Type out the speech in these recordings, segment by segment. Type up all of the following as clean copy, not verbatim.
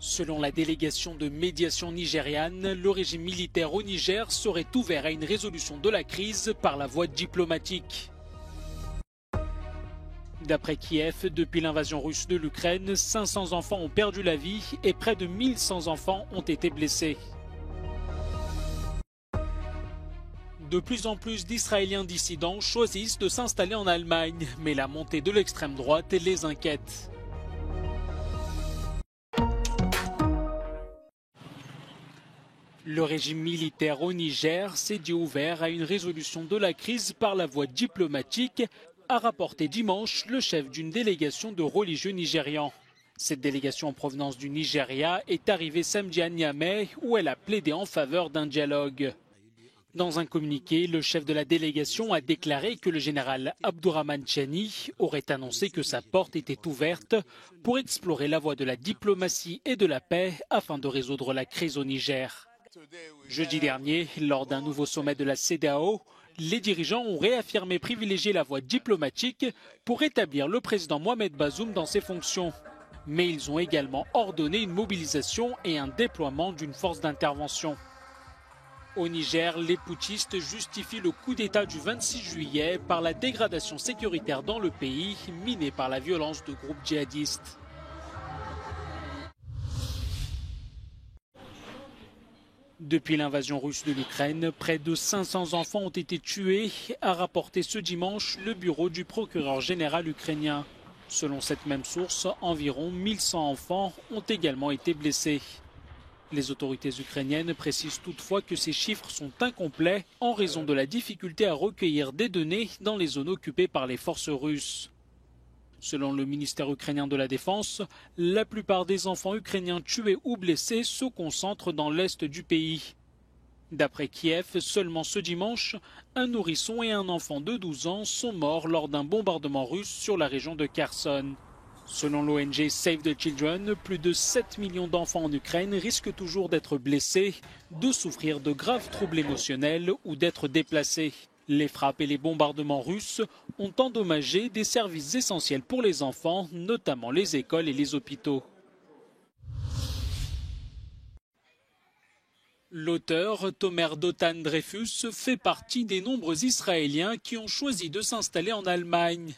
Selon la délégation de médiation nigériane, le régime militaire au Niger serait ouvert à une résolution de la crise par la voie diplomatique. D'après Kiev, depuis l'invasion russe de l'Ukraine, 500 enfants ont perdu la vie et près de 1100 enfants ont été blessés. De plus en plus d'Israéliens dissidents choisissent de s'installer en Allemagne, mais la montée de l'extrême droite les inquiète. Le régime militaire au Niger s'est dit ouvert à une résolution de la crise par la voie diplomatique, a rapporté dimanche le chef d'une délégation de religieux nigérians. Cette délégation en provenance du Nigeria est arrivée samedi à Niamey où elle a plaidé en faveur d'un dialogue. Dans un communiqué, le chef de la délégation a déclaré que le général Abdourahmane Tiani aurait annoncé que sa porte était ouverte pour explorer la voie de la diplomatie et de la paix afin de résoudre la crise au Niger. Jeudi dernier, lors d'un nouveau sommet de la CEDEAO, les dirigeants ont réaffirmé privilégier la voie diplomatique pour rétablir le président Mohamed Bazoum dans ses fonctions. Mais ils ont également ordonné une mobilisation et un déploiement d'une force d'intervention. Au Niger, les putschistes justifient le coup d'État du 26 juillet par la dégradation sécuritaire dans le pays, minée par la violence de groupes djihadistes. Depuis l'invasion russe de l'Ukraine, près de 500 enfants ont été tués, a rapporté ce dimanche le bureau du procureur général ukrainien. Selon cette même source, environ 1100 enfants ont également été blessés. Les autorités ukrainiennes précisent toutefois que ces chiffres sont incomplets en raison de la difficulté à recueillir des données dans les zones occupées par les forces russes. Selon le ministère ukrainien de la Défense, la plupart des enfants ukrainiens tués ou blessés se concentrent dans l'est du pays. D'après Kiev, seulement ce dimanche, un nourrisson et un enfant de 12 ans sont morts lors d'un bombardement russe sur la région de Kherson. Selon l'ONG Save the Children, plus de 7 millions d'enfants en Ukraine risquent toujours d'être blessés, de souffrir de graves troubles émotionnels ou d'être déplacés. Les frappes et les bombardements russes ont endommagé des services essentiels pour les enfants, notamment les écoles et les hôpitaux. L'auteur Tomer Dotan Dreyfus fait partie des nombreux Israéliens qui ont choisi de s'installer en Allemagne.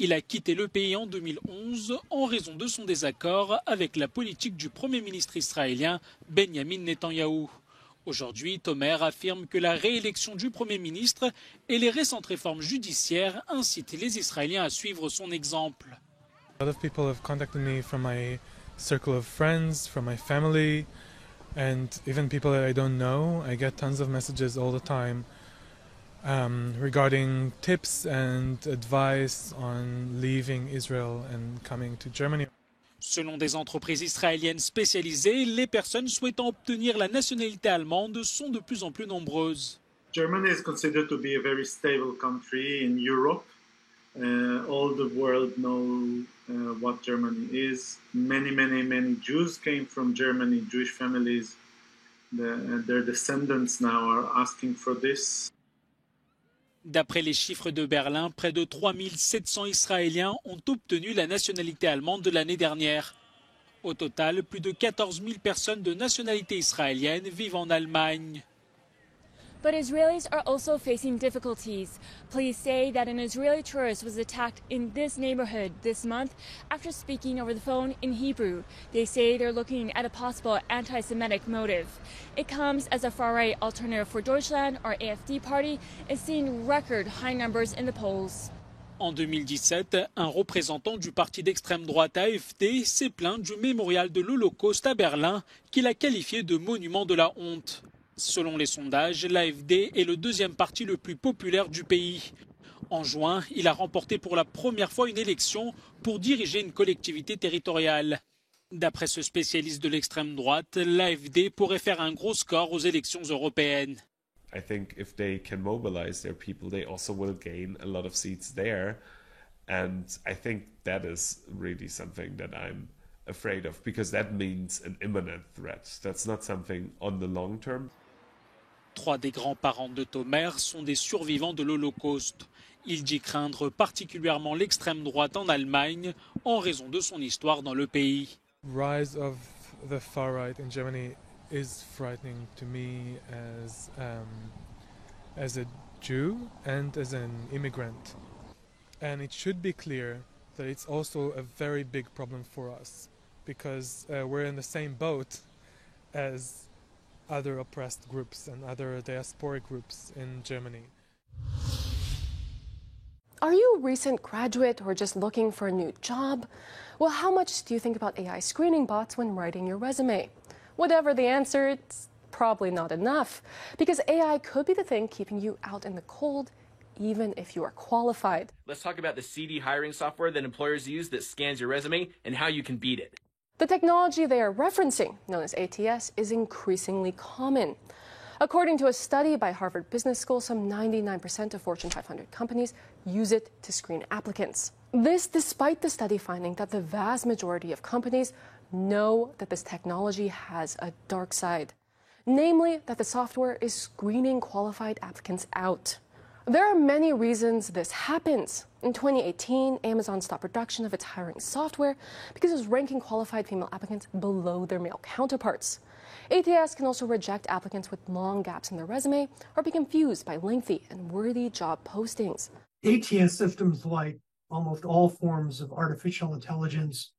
Il a quitté le pays en 2011 en raison de son désaccord avec la politique du Premier ministre israélien Benjamin Netanyahou. Aujourd'hui, Tomer affirme que la réélection du Premier ministre et les récentes réformes judiciaires incitent les Israéliens à suivre son exemple. A lot of people have contacted me from my circle of friends, from my family, and even people that I don't know. I get tons of messages all the time regarding tips and advice on leaving Israel and coming to Germany. Selon des entreprises israéliennes spécialisées, les personnes souhaitant obtenir la nationalité allemande sont de plus en plus nombreuses. Germany is considered to be a very stable country in Europe. All the world know what Germany is. Many Jews came from Germany, Jewish families. Their descendants now are asking for this. D'après les chiffres de Berlin, près de 3700 Israéliens ont obtenu la nationalité allemande l'année dernière. Au total, plus de 14 000 personnes de nationalité israélienne vivent en Allemagne. But Israelis are also facing difficulties. Police say that an Israeli tourist was attacked in this neighborhood this month after speaking over the phone in Hebrew. They say they're looking at a possible anti-Semitic motive. It comes as a far-right alternative for Deutschland, or AfD party, is seeing record high numbers in the polls. En 2017, un représentant du parti d'extrême droite AfD s'est plaint du mémorial de l'Holocauste à Berlin qu'il a qualifié de monument de la honte. Selon les sondages, l'AfD est le deuxième parti le plus populaire du pays. En juin, il a remporté pour la première fois une élection pour diriger une collectivité territoriale. D'après ce spécialiste de l'extrême droite, l'AfD pourrait faire un gros score aux élections européennes. I think if they can mobilize their people, they also will gain a lot of seats there. And I think that is really something that I'm afraid of, because that means an imminent threat. That's not something on the long term. 3 des grands-parents de Tomer sont des survivants de l'Holocauste. Il dit craindre particulièrement l'extrême droite en Allemagne en raison de son histoire dans le pays. Rise of the far right in Germany is frightening to me as a Jew and as an immigrant. And it should be clear that it's also a very big problem for us because we're in the same boat as other oppressed groups and other diasporic groups in Germany. Are you a recent graduate or just looking for a new job? Well, how much do you think about AI screening bots when writing your resume? Whatever the answer, it's probably not enough, because AI could be the thing keeping you out in the cold, even if you are qualified. Let's talk about the CD hiring software that employers use that scans your resume and how you can beat it. The technology they are referencing, known as ATS, is increasingly common. According to a study by Harvard Business School, some 99% of Fortune 500 companies use it to screen applicants. This despite the study finding that the vast majority of companies know that this technology has a dark side, namely that the software is screening qualified applicants out. There are many reasons this happens. In 2018, Amazon stopped production of its hiring software because it was ranking qualified female applicants below their male counterparts. ATS can also reject applicants with long gaps in their resume or be confused by lengthy and wordy job postings. ATS systems, like almost all forms of artificial intelligence,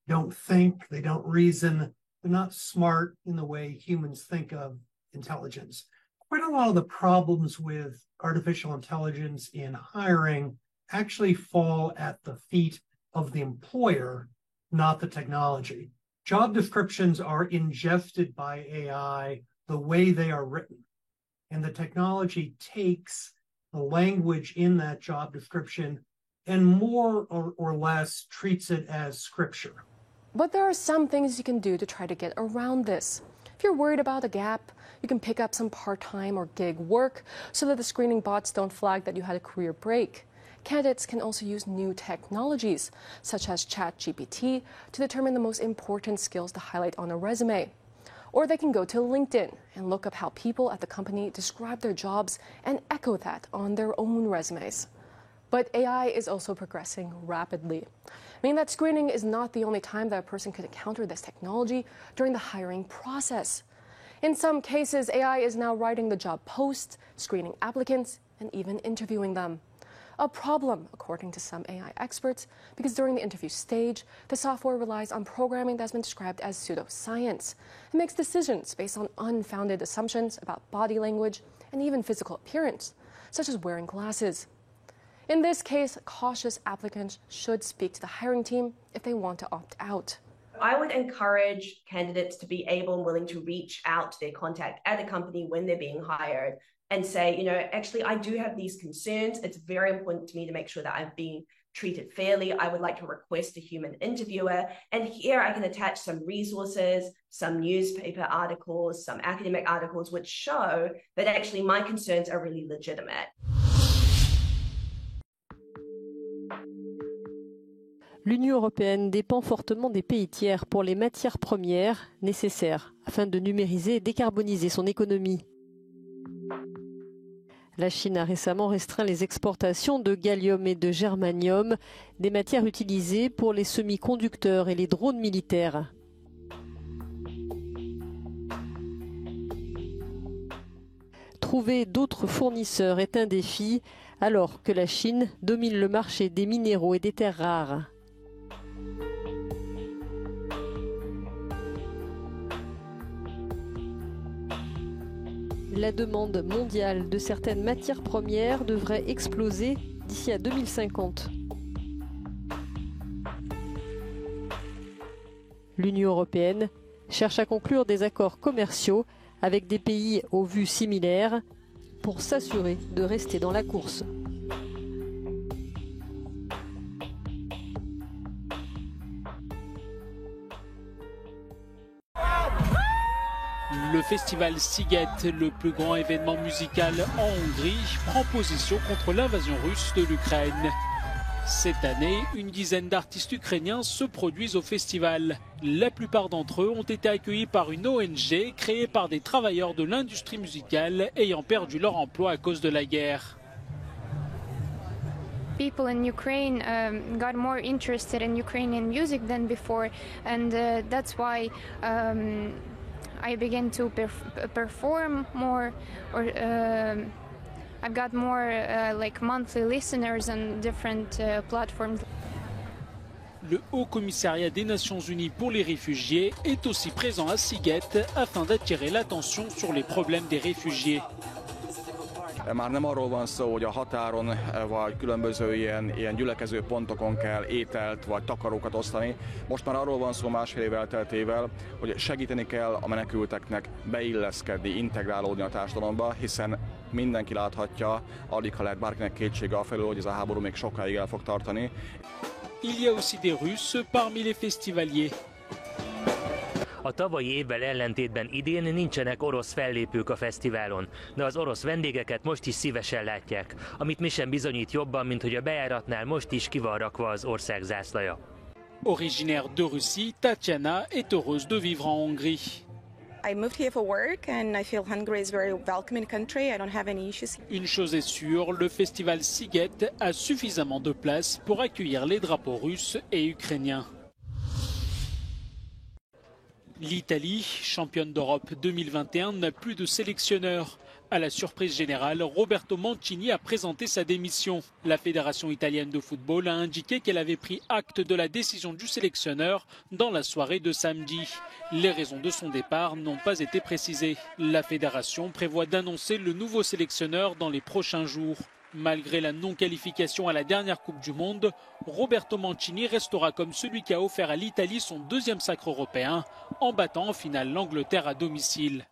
don't think, they don't reason, they're not smart in the way humans think of intelligence. Quite a lot of the problems with artificial intelligence in hiring actually fall at the feet of the employer, not the technology. Job descriptions are ingested by AI the way they are written, and the technology takes the language in that job description and more or less treats it as scripture. But there are some things you can do to try to get around this. If you're worried about a gap, you can pick up some part-time or gig work so that the screening bots don't flag that you had a career break. Candidates can also use new technologies, such as ChatGPT, to determine the most important skills to highlight on a resume. Or they can go to LinkedIn and look up how people at the company describe their jobs and echo that on their own resumes. But AI is also progressing rapidly, meaning that screening is not the only time that a person could encounter this technology during the hiring process. In some cases, AI is now writing the job posts, screening applicants, and even interviewing them. A problem, according to some AI experts, because during the interview stage, the software relies on programming that's been described as pseudoscience. It makes decisions based on unfounded assumptions about body language and even physical appearance, such as wearing glasses. In this case, cautious applicants should speak to the hiring team if they want to opt out. I would encourage candidates to be able and willing to reach out to their contact at a company when they're being hired and say, actually, I do have these concerns. It's very important to me to make sure that I'm being treated fairly. I would like to request a human interviewer. And here I can attach some resources, some newspaper articles, some academic articles, which show that actually my concerns are really legitimate. L'Union européenne dépend fortement des pays tiers pour les matières premières nécessaires afin de numériser et décarboniser son économie. La Chine a récemment restreint les exportations de gallium et de germanium, des matières utilisées pour les semi-conducteurs et les drones militaires. Trouver d'autres fournisseurs est un défi, alors que la Chine domine le marché des minéraux et des terres rares. La demande mondiale de certaines matières premières devrait exploser d'ici à 2050. L'Union européenne cherche à conclure des accords commerciaux avec des pays aux vues similaires pour s'assurer de rester dans la course. Le festival Sziget, le plus grand événement musical en Hongrie, prend position contre l'invasion russe de l'Ukraine. Cette année, une dizaine d'artistes ukrainiens se produisent au festival. La plupart d'entre eux ont été accueillis par une ONG créée par des travailleurs de l'industrie musicale ayant perdu leur emploi à cause de la guerre. people in Ukraine got more interested in Ukrainian music than before, and that's why I began to perform more, or I've got more like monthly listeners on different platforms. Le Haut Commissariat des Nations Unies pour les réfugiés est aussi présent à Sziget afin d'attirer l'attention sur les problèmes des réfugiés. Már nem arról van szó, hogy a határon vagy különböző ilyen gyülekező pontokon kell ételt vagy takarókat osztani. Most már arról van szó másfél év elteltével, hogy segíteni kell a menekülteknek beilleszkedni, integrálódni a társadalomba, hiszen mindenki láthatja, alig ha lehet bárkinek kétsége afelől, hogy ez a háború még sokáig el fog tartani. Il y a aussi des Russes parmi les festivaliers. A tavalyi évvel ellentétben idén nincsenek orosz fellépők a fesztiválon, de az orosz vendégeket most is szívesen látják, amit mi sem bizonyít jobban, mint hogy a bejáratnál most is ki van rakva az ország zászlaja. Originaire de Russie, Tatiana est heureuse de vivre en Hongrie. I moved here for work and I feel Hungary is a very welcoming country. I don't have any issues. Une chose est sûre, le festival Sziget a suffisamment de place pour accueillir les drapeaux russes et ukrainiens. L'Italie, championne d'Europe 2021, n'a plus de sélectionneur. À la surprise générale, Roberto Mancini a présenté sa démission. La Fédération italienne de football a indiqué qu'elle avait pris acte de la décision du sélectionneur dans la soirée de samedi. Les raisons de son départ n'ont pas été précisées. La Fédération prévoit d'annoncer le nouveau sélectionneur dans les prochains jours. Malgré la non-qualification à la dernière Coupe du Monde, Roberto Mancini restera comme celui qui a offert à l'Italie son deuxième sacre européen en battant en finale l'Angleterre à domicile.